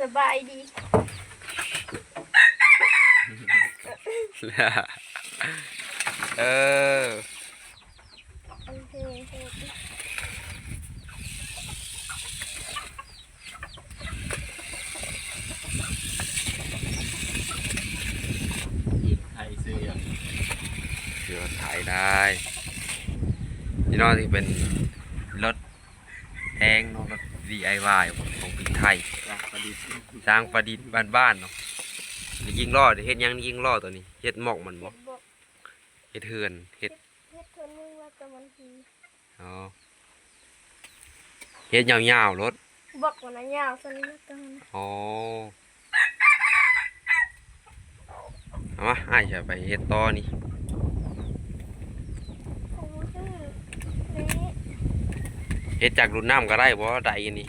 สบายดีเออไทยซื้ออย่าง เดี๋ยวถ่ายได้นี่นอกที่เป็นรถแองเนาะรถ DIY ของพี่ไทย รักประดิษฐ์ สร้างประดิษฐ์บ้านๆเนาะนี่ยิงล้อเฮ็ดยังยิงล้อตัวนี้เฮ็ดหมอกมันบ่เฮ็ดเฮือนเฮ็ด เฮ็ดคนนึงว่าจะมันที อ๋อเฮ็ดยาวๆรถ บอกว่านะยาวสันนิษฐาน อ๋อเอามาอ้ายจะไปเฮ็ดต่อนี่ โอ้ชื่อนี้ เฮ็ดจากรุ่นน้ำก็ได้บ่ได้อันนี้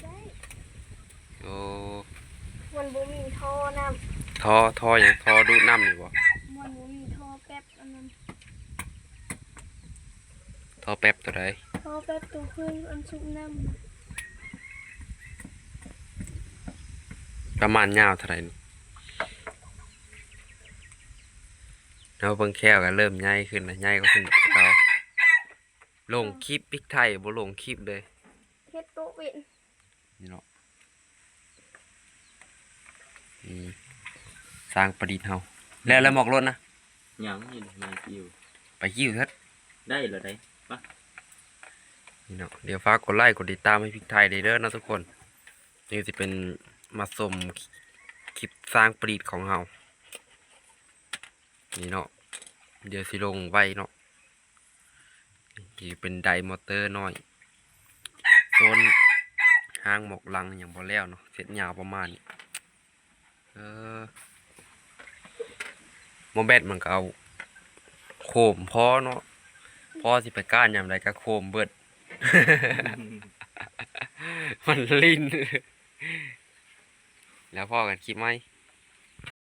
ได้ โอ้ มันบ่มีท่อน้ ท่อหยังท่อดูดน้ำนี่บ่ ำมันบ่มีท่อแป๊บอันนั้น ท่อแป๊บตัวใด ท่อแป๊บตัวขึ้นอันชุบน้ ประมาณยาวเท่าไหร่นี่แล้วเบิ่งแค่ก็เริ่มใหญ่ขึ้นนะใหญ่ก็ขึ้นกว่าเก่าลงคลิปพริกไทยบ่ลงคลิปเลย ำเฮ็ดโต๊ะเว้น นี่เนาะนี่สร้างประดิษฐ์เฮาแล้วหมอกรถนะ ยังนี่มาคิว ไปคิวเถิด ได้เหรอได้ปะ นี่เนาะเดี๋ยวฝากกดไลค์กดติดตามให้พริกไทยเด้อนะทุกคนนี่สิเป็นมาชมคลิปสร้างประดิษฐ์ของเฮานี่เนาะเดี๋ยวสิลงไว้เนาะนี่เป็นไดมอเตอร์น้อยโซนห้างหมอกลังอย่างบ่แล้วเนาะเสร็จยาวประมาณนี้โมแบตมันก็เอาโคมพอเนาะพอสิไปก้านยามใดก็โคมเบิด มันลิ้น แล้วพ่อกันคลิปไหม